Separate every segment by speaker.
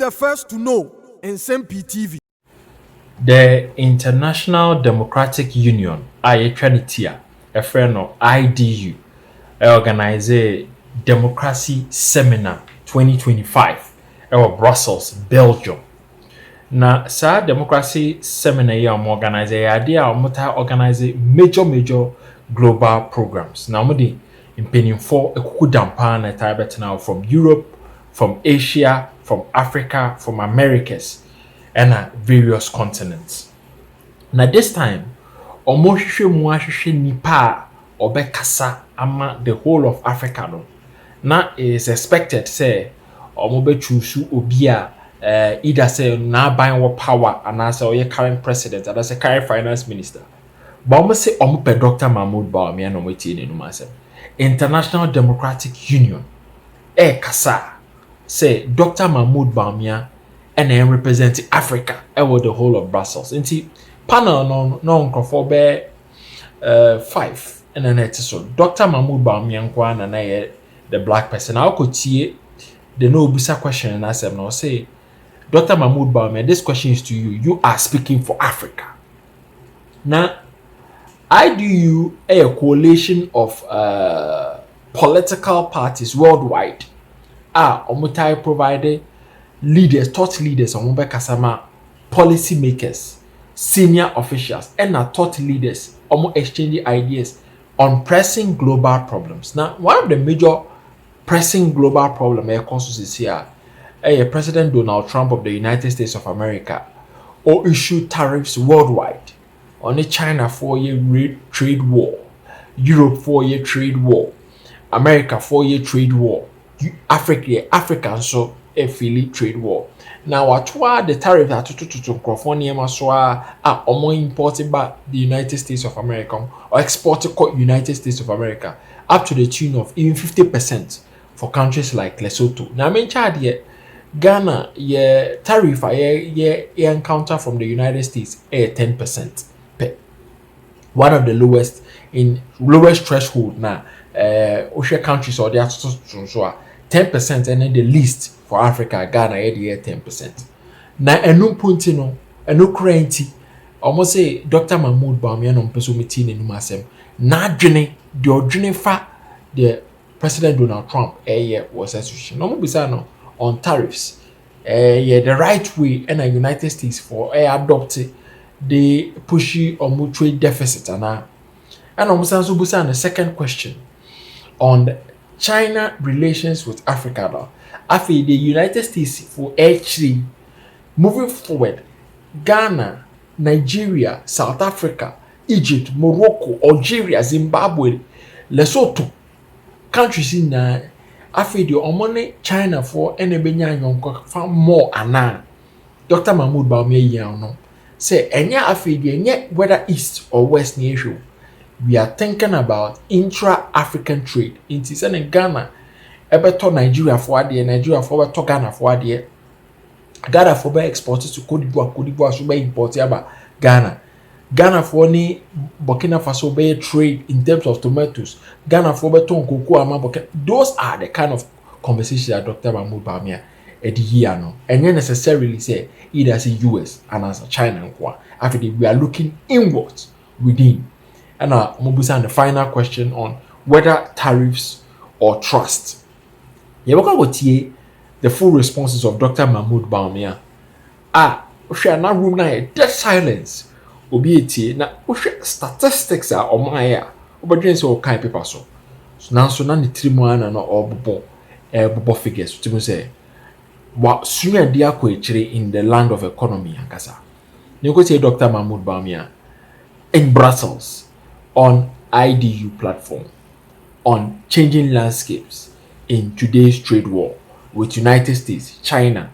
Speaker 1: the first to know Nsem-Pii TV.
Speaker 2: The International Democratic Union, Trinity, a friend of IDU, organize a Democracy Seminar 2025 in Brussels, Belgium. Now, sir, Democracy Seminar here organize a idea organize major global programs. Now, we in penning for a kudampan a type now from Europe, from Asia, from Africa, from Americas, and various continents. Now this time, omohwehwe nipa obekasa ama the whole of Africa no. Now is expected say omobe choose obi a either say na ban wo power and say oye current president and say current finance minister. But omo say omo pe Dr. Mahmoud Bawumia no wetie ne no asem. International Democratic Union kasa say Dr. Mahmoud Bawumia and then representing Africa over the whole of Brussels. Inti panel no nkrofo be 5 and then it so Dr. Mahmoud Bawumia nkwa na the black person. I could see the no bisa question and ask them now say Dr. Mahmoud Bawumia, this question is to you. You are speaking for Africa. Now IDU a coalition of political parties worldwide omutai provided leaders, thought leaders, on kasama policy makers, senior officials, and thought leaders exchanging ideas on pressing global problems. Now, one of the major pressing global problems is here. President Donald Trump of the United States of America or issue tariffs worldwide on the China 4-year trade war, Europe 4-year trade war, America 4-year trade war, Africa so a Philly trade war. Now, what the tariff that to California are more imported by the United States of America or exported to United States of America up to the tune of even 50% for countries like Lesotho. Now, I mean, Ghana, tariff encounter from the United States 10%. One of the lowest threshold now. Ocean countries or they are 10% and then the least for Africa, Ghana, 10%. Now, a no puntino, a no cranty, almost say Dr. Mahmoud Bawumia no person meeting in Numasem. Na jene, the original fa the President Donald Trump was association. No more on tariffs. The right way and the United States for adopted the pushy or trade deficit and almost also the second question on China relations with Africa now. After the United States for actually moving forward, Ghana, Nigeria, South Africa, Egypt, Morocco, Algeria, Zimbabwe, Lesotho, countries in after the money China for enebenya yonko fa more ana. Dr. Mahmoud Bawumia no say enya after the whether east or west issue. We are thinking about intra-African trade. In Ghana, to Nigeria for Nigeria for Ghana for Ghana for exported to Cote d'Ivoire should be imported by Ghana. Ghana for ni Burkina Faso be trade in terms of tomatoes. Ghana for beton cocoa. Those are the kind of conversations that Dr. Mahmoud Bawumia here no. And then necessarily say either as a US and as a China. After we are looking inwards within. And Mobusa, the final question on whether tariffs or trust. You look at the full responses of Dr. Mahmoud Bawumia. We are not room now dead silence. Obieti na statistics are on my ear. Obadience so kind paper so. So now the 3 months or bobo figures. To say what sooner dia in the land of economy and kasa. You go say Dr. Mahmoud Bawumia in Brussels. On IDU platform on changing landscapes in today's trade war with United States, China,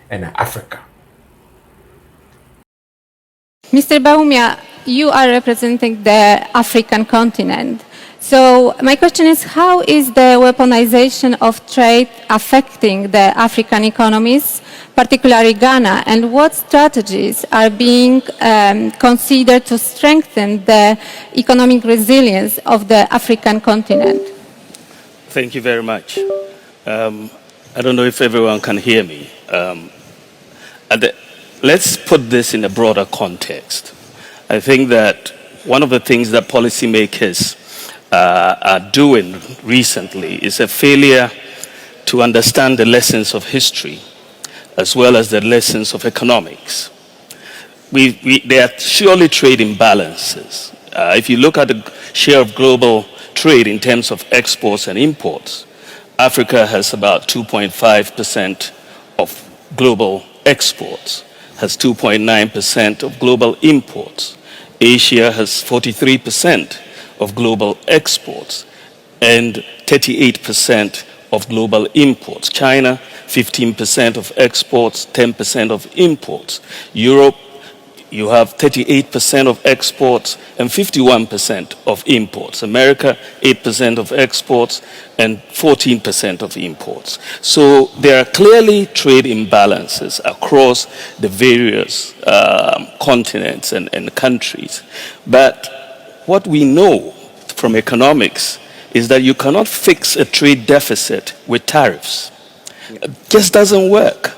Speaker 2: and Africa.
Speaker 3: Mr. Bawumia, you are representing the African continent. So my question is, how is the weaponization of trade affecting the African economies, particularly Ghana, and what strategies are being considered to strengthen the economic resilience of the African continent?
Speaker 4: Thank you very much. I don't know if everyone can hear me. let's put this in a broader context. I think that one of the things that policymakers are doing recently is a failure to understand the lessons of history as well as the lessons of economics. There are surely trade imbalances. If you look at the share of global trade in terms of exports and imports, Africa has about 2.5% of global exports, has 2.9% of global imports. Asia has 43% of global exports and 38% of global imports. China, 15% of exports, 10% of imports. Europe, you have 38% of exports and 51% of imports. America, 8% of exports and 14% of imports. So there are clearly trade imbalances across the various continents and countries. But what we know from economics is that you cannot fix a trade deficit with tariffs. It just doesn't work.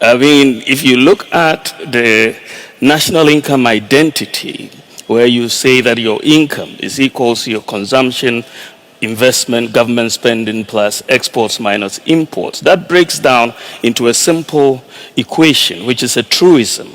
Speaker 4: I mean, if you look at the national income identity, where you say that your income is equal to your consumption, investment, government spending plus exports minus imports, that breaks down into a simple equation, which is a truism,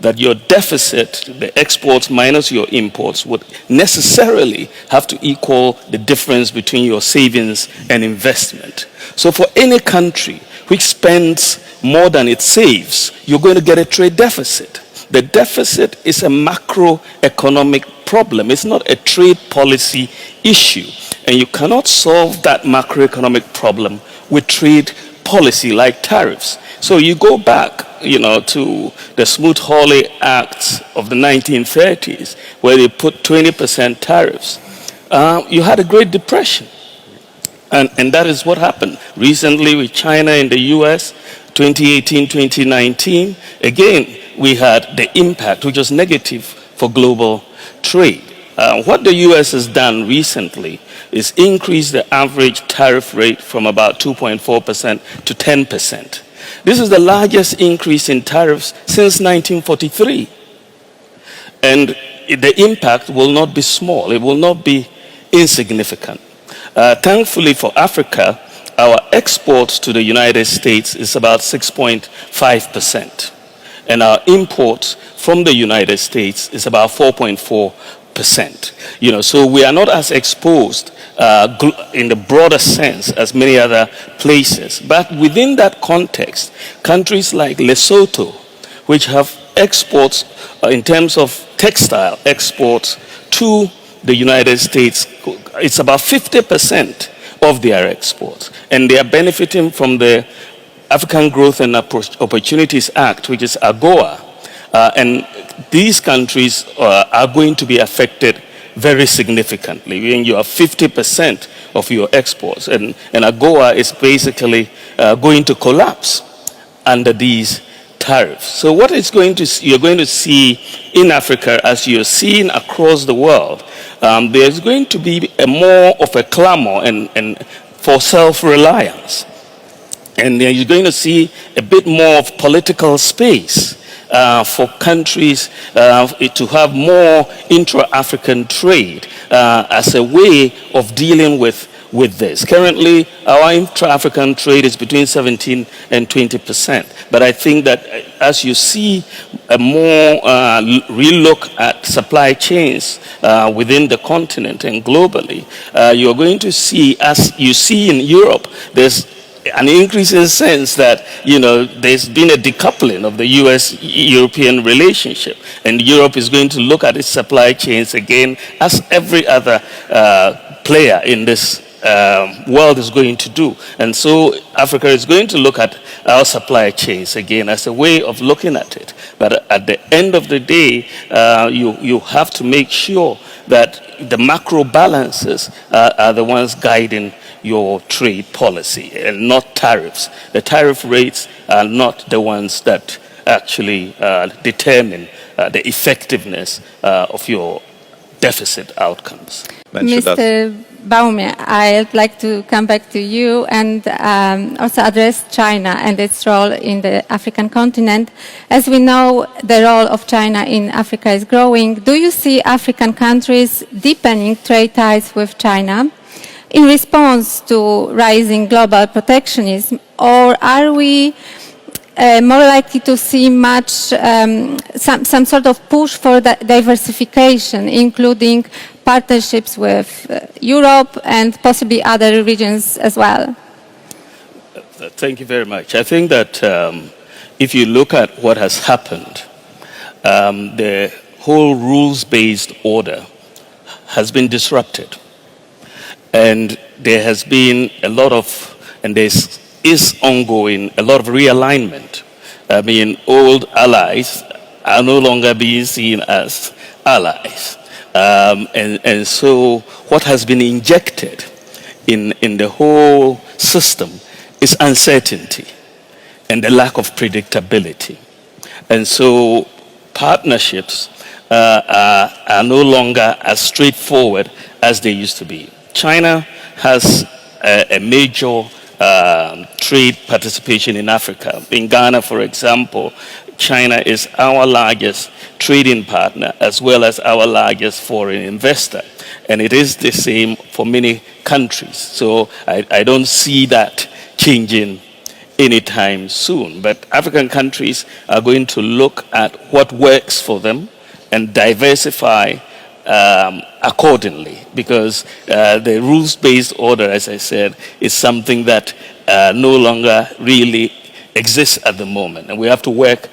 Speaker 4: that your deficit, the exports minus your imports, would necessarily have to equal the difference between your savings and investment. So for any country which spends more than it saves, you're going to get a trade deficit. The deficit is a macroeconomic problem. It's not a trade policy issue. And you cannot solve that macroeconomic problem with trade policy like tariffs. So you go back, to the Smoot-Hawley Acts of the 1930s, where they put 20% tariffs. You had a Great Depression. And that is what happened recently with China and the US, 2018, 2019. Again, we had the impact, which was negative for global trade. What the US has done recently is increase the average tariff rate from about 2.4% to 10%. This is the largest increase in tariffs since 1943. And the impact will not be small. It will not be insignificant. Thankfully for Africa, our exports to the United States is about 6.5%. And our imports from the United States is about 4.4%. So we are not as exposed in the broader sense as many other places. But within that context, countries like Lesotho, which have exports in terms of textile exports to the United States, it's about 50% of their exports. And they are benefiting from the African Growth and Opportunities Act, which is AGOA. And these countries are going to be affected very significantly. When you have 50% of your exports, and AGOA is basically going to collapse under these tariffs. So what you're going to see in Africa, as you're seeing across the world, there's going to be more of a clamor and for self-reliance. And you're going to see a bit more of political space for countries to have more intra-African trade as a way of dealing with this. Currently, our intra-African trade is between 17 and 20%. But I think that as you see a more relook at supply chains within the continent and globally, you're going to see, as you see in Europe, there's an increasing sense that, there's been a decoupling of the US-European relationship. And Europe is going to look at its supply chains again, as every other player in this world is going to do. And so Africa is going to look at our supply chains again as a way of looking at it. But at the end of the day, you have to make sure that the macro balances are the ones guiding your trade policy and not tariffs. The tariff rates are not the ones that actually determine the effectiveness of your deficit outcomes.
Speaker 3: Mr. Bawumia, I'd like to come back to you and also address China and its role in the African continent. As we know, the role of China in Africa is growing. Do you see African countries deepening trade ties with China in response to rising global protectionism, or are we more likely to see some sort of push for diversification, including partnerships with Europe and possibly other regions as well?
Speaker 4: Thank you very much. I think that if you look at what has happened, the whole rules-based order has been disrupted. And there has been a lot of, and there is ongoing, a lot of realignment. I mean, old allies are no longer being seen as allies. And so what has been injected in the whole system is uncertainty and the lack of predictability. And so partnerships are no longer as straightforward as they used to be. China has a major trade participation in Africa. In Ghana, for example, China is our largest trading partner as well as our largest foreign investor. And it is the same for many countries. So I don't see that changing anytime soon. But African countries are going to look at what works for them and diversify accordingly, because the rules-based order, as I said, is something that no longer really exists at the moment, and we have to work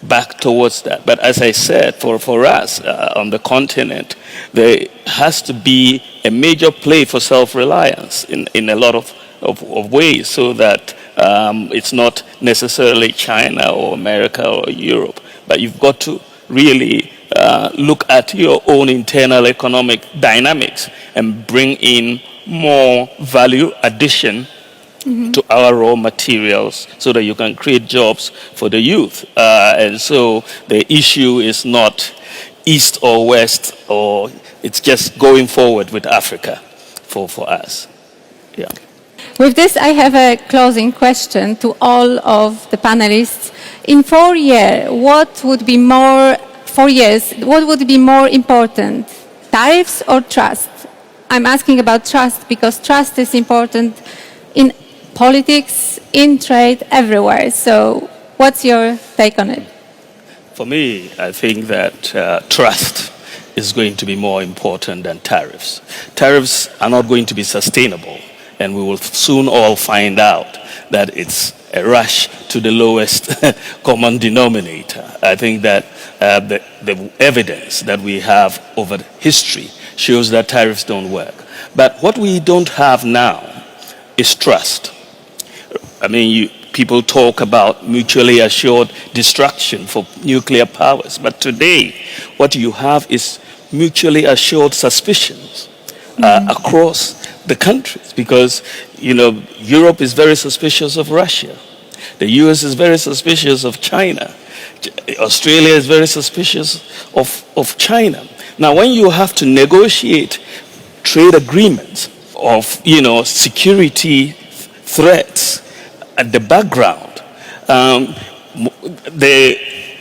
Speaker 4: back towards that. But as I said, for us on the continent, there has to be a major play for self-reliance in a lot of ways, so that it's not necessarily China or America or Europe, but you've got to really look at your own internal economic dynamics and bring in more value addition to our raw materials so that you can create jobs for the youth. And so the issue is not east or west, or it's just going forward with Africa for us. Yeah.
Speaker 3: With this, I have a closing question to all of the panelists. In 4 years, what would be more important, tariffs or trust? I'm asking about trust because trust is important in politics, in trade, everywhere. So what's your take on it?
Speaker 4: For me, I think that trust is going to be more important than tariffs. Tariffs are not going to be sustainable, and we will soon all find out that it's a rush to the lowest common denominator. I think that the evidence that we have over history shows that tariffs don't work. But what we don't have now is trust. I mean, people talk about mutually assured destruction for nuclear powers, but today what you have is mutually assured suspicions across the countries, because Europe is very suspicious of Russia, the US is very suspicious of China, Australia is very suspicious of China. Now, when you have to negotiate trade agreements of security threats at the background, the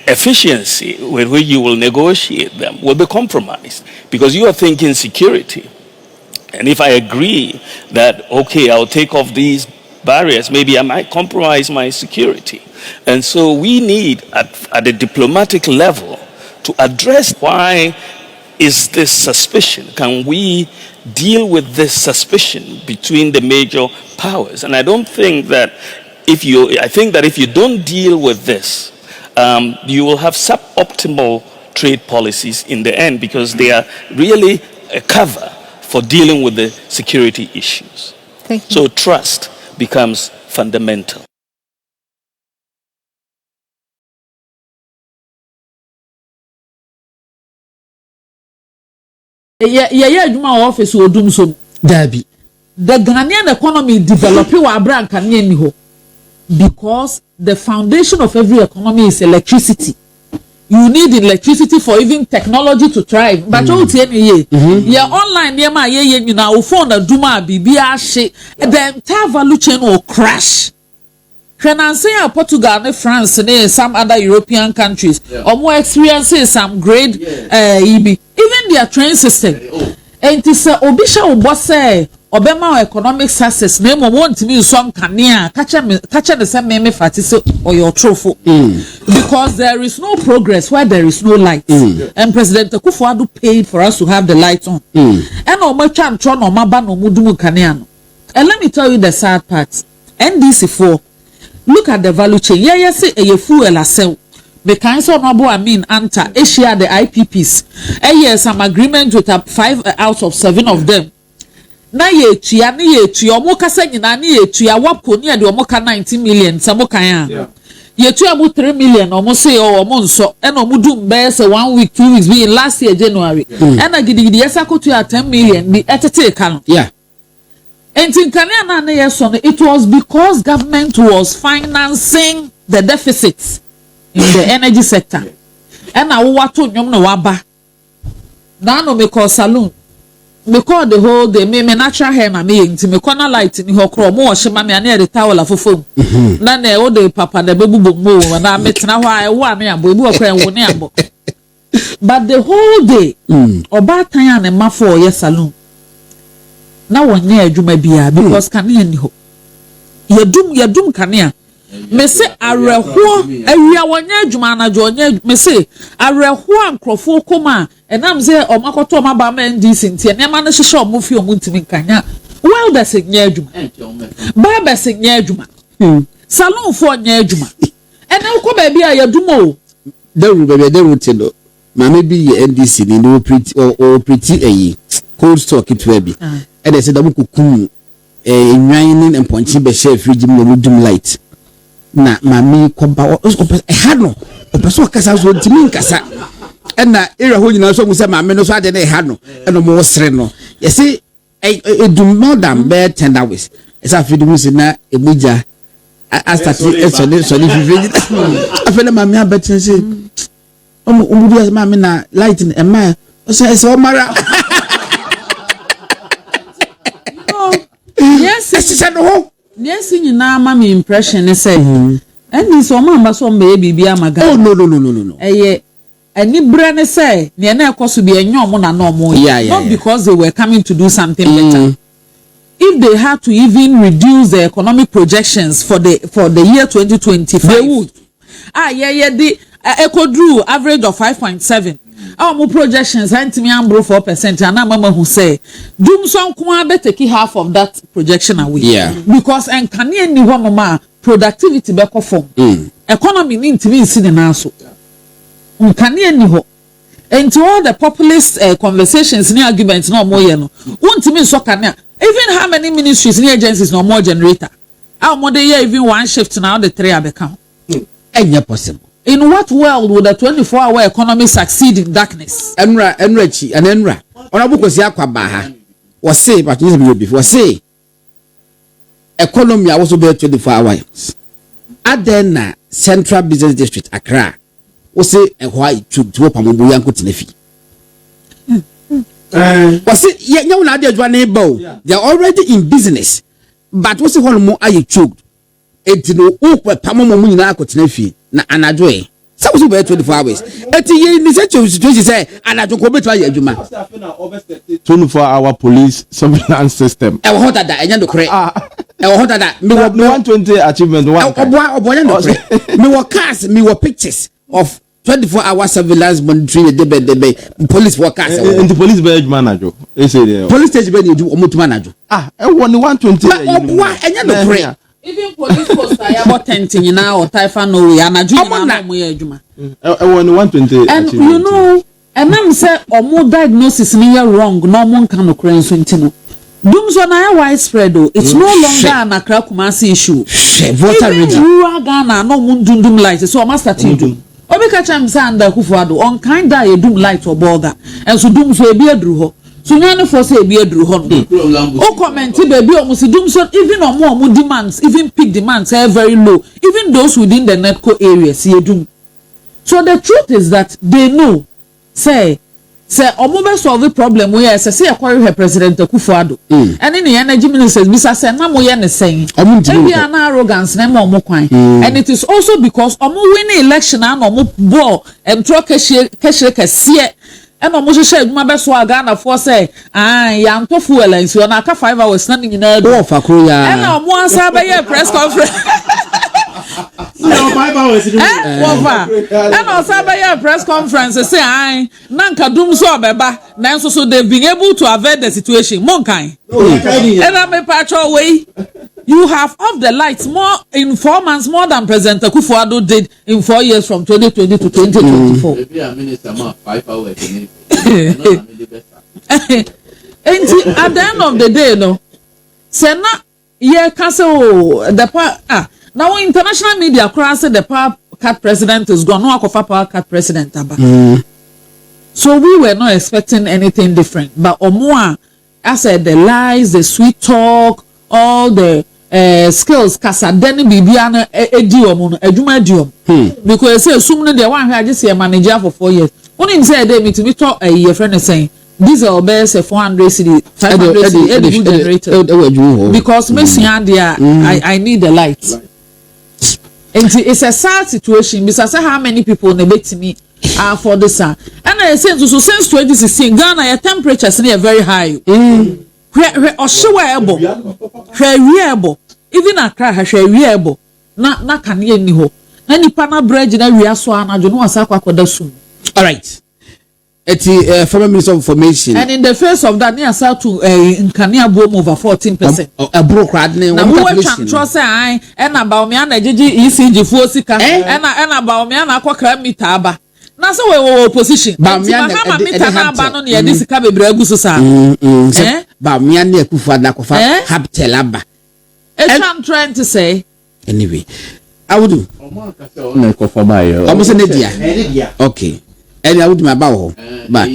Speaker 4: efficiency with which you will negotiate them will be compromised, because you are thinking security. And if I agree that, okay, I'll take off these barriers, maybe I might compromise my security. And so we need, at the diplomatic level, to address why is this suspicion. Can we deal with this suspicion between the major powers? And I think that if you don't deal with this, you will have suboptimal trade policies in the end, because they are really a cover for dealing with the security issues.
Speaker 3: Thank you.
Speaker 4: So trust becomes fundamental.
Speaker 5: Yeah, adwuma office odum so dabi. The Ghanaian economy developing wa abranka ni ho, because the foundation of every economy is electricity. you need electricity for even technology to thrive. But you tell me, yeah, online, yeah, my you know, phone a duma BBR shit, the entire value chain will crash. Can I say Portugal, France, and some other European countries, or more experiences some great EB, even their train system. And it's a obisha ubose obema economic success name want me some kania catch the same meme fatise or your trophy because there is no progress where there is no light and President Akufo-Addo paid for us to have the light on and o ma twa ntro no ma ba no mudumu kania no. And let me tell you the sad part. NDC4, look at the value chain. Yeah, say a fuel asel. The council I mean anta Asia the IPPs. Yes, some agreement with 5 out of 7 of them. Na ye tua ni ye tua omo kasa nyina ni ye tua wapo ni ade omo ka 90 million samo kan ya. Ye tua mu 3 million omo say omo nso e na omo do mbe say 1 week 2 weeks be last year January. E na gidigidi yesa ko tua 10 million the etete kan. Yeah. And in Kenya na yes on it was because government was financing the deficits in the energy sector. And I want to know waba. Now no me call saloon. Me call the whole day. Me natural hair na me inti me corner light in her chrome. Mo shema me ane the towel of phone. Na ne o de papa de bebu mo na me tina wa wa me abo ebu okra wo ne abo. But the whole day oba tan ya ne ma for yes saloon. Na wonye adwuma bia because kania ni ho. Yedum kania. Me say areho awia wonye adwuma na jo onye me say areho ankrofo koma enam say omakoto omaba ma NDC ntie nema no hihye omofi omuntimi kanya well da segnya adwuma ba segnya adwuma salon fo nya adwuma ena uko ba bia yedum o
Speaker 6: daru ba bia daru te no ma me bi NDC ni no pretty eyi cold stock it will be and they say da bukukum enwan ni mponchi be share fridge mu no dum light na mami kompa ehano opeso kasa so ntimi nkasa na era ho nyina so mu se mami no so ade na ehano eno mo sere no yesi edum more than bear 10 hours esa fidi mu se na emuja astati so ni fidi afele mami abetin se omudu mami na light na ema so mara
Speaker 5: yes esa no. Yes, you know, my impression is saying, and this woman so maybe be a maga.
Speaker 6: Oh, no.
Speaker 5: Any brand say, near now, cost to be a young one and no more. Not because they were coming to do something better. If they had to even reduce the economic projections for the year 2025, they would. The Echo drew average of 5.7. Our more projections, me ambro 4%, and mama who say, doom some kuma better take half of that projection away. Yeah. Because and can any one mama productivity back form. Economy need to be seen in also. Can any ho. And to all the populist conversations, any arguments, no more yellow. Won't mean so can even how many ministries and agencies no more generator. Our model year even one shift now the 3 become.
Speaker 6: Ain't possible.
Speaker 5: In what world would a 24-hour economy succeed in darkness?
Speaker 6: Enrachi and Enra. Honorable Kosia Kwabaha was say, but you before say, economy also be 24 hours. At then Central Business District, Accra, was say a white to Pamubu Yanko Tinefi. Was it yet no idea to enable? They are already in business, but what's the one more are you choked? It's no open Pamumu Yanko Tinefi. Na anadwe so we be 24 hours eti ye ni situation say anadwo ko betu aye adwuma
Speaker 7: 24-hour police surveillance system
Speaker 6: e wo hotada enya ndokre e wo hotada me
Speaker 7: 120 achievement one
Speaker 6: obonya ndokre me wo cars me wo pictures of 24-hour surveillance monitoring the police workers
Speaker 7: and the police be adwuma anadwo e say there
Speaker 6: police station be do omotuma anadwo
Speaker 7: e wo ni 120
Speaker 6: oboa enya ndokre.
Speaker 5: Even police post I about 10 now or Taifa no way and I do and you know and I'm say or more diagnosis near wrong no one can occur so intino dooms on a widespread though it's no longer an Accra Kumasi issue even rural Ghana no one doom light so I must start to do Obika Chamsa and Akufo-Addo on kind die doom light or bother and so dooms will be a drew. So none for say be a drew hon. Oh comment baby almost doom so even on more demands, even peak demands are very low. Even those within the netco area see a doom. So the truth is that they know say omo be solve the problem we say akwaye her president Akufo-Addo and in the energy ministers bisa say na mo ye ne sen e an arrogance na mo kwan and it is also because omo win election and omo ball and throw kese kese and omo hye adwuma be so aga na for say ya nto fuel nsi na aka 5 hours na nyina do
Speaker 6: fa kro ya
Speaker 5: and omo ansa be ye press conference
Speaker 7: No, 5 hours.
Speaker 5: And also by a press conference say nanka dum so obeba na so they've been able to avert the situation monkai and I'm a patrol way you have off the lights more in 4 months more than President Akufo-Addo did in 4 years from 2020 to 2024
Speaker 8: maybe a minister 5 hours
Speaker 5: and at the end of the day no say na ye can say the part now international media cross the power cut president is gone. No akofa power cut president aba. So we were not expecting anything different. But Omoa, I said the lies, the sweet talk, all the skills. Kasa deni bibiana ediom, eduma ediom. Because say assuming the one who I just see a manager for 4 years. Only say they meet me talk a friend is saying. These are best 400 cedi, 500 cedi generator. Because Messi I need the lights. And it's a sad situation because how many people nebet me are for this and I say so since 2016 Ghana your temperatures are very high even Accra hwehwebo na kan ye ni ho na nipa na bridge na wia so anajo no asa kwakoda sum.
Speaker 6: All right. Former Minister of Information.
Speaker 5: And in the face of that, near South to Nkania boom over 14%.
Speaker 6: A broke radney.
Speaker 5: Now, who will trust I and about me and ECG Fosika and about me and Aqua Mitaba. Now, so we opposition. Bawumia Mitana near this Kabe Bregusa.
Speaker 6: Bawumia near Kufa Habtelaba.
Speaker 5: I'm trying to say.
Speaker 6: Anyway, I would do. Almost an idea. Okay. And I would my bow back.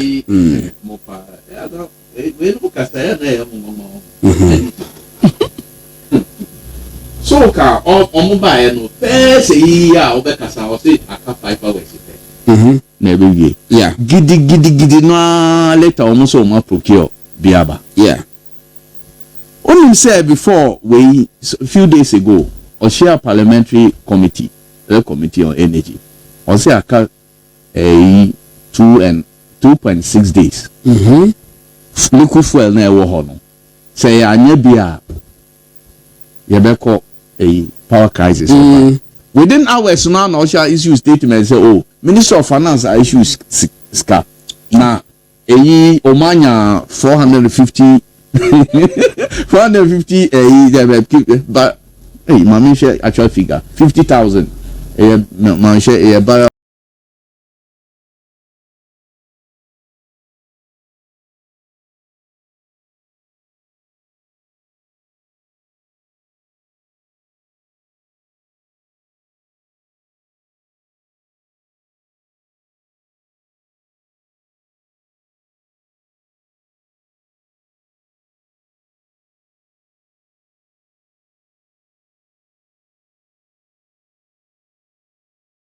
Speaker 8: So, car or mobile no first year or because I was say I can't 5 hours.
Speaker 7: Never ye.
Speaker 6: Yeah.
Speaker 7: Giddy no later almost so much procure Biaba.
Speaker 6: Yeah.
Speaker 7: Only said before we a few days ago or share parliamentary committee, the committee on energy. Or say I can't 2.6 days. Liquid fuel na ewo ho no. Say anya bia ye be call a power crisis. Within hours now na Osha issue statement say oh Minister of Finance issues SCAP. Na omanya 450 but mami share actual figure 50,000 man share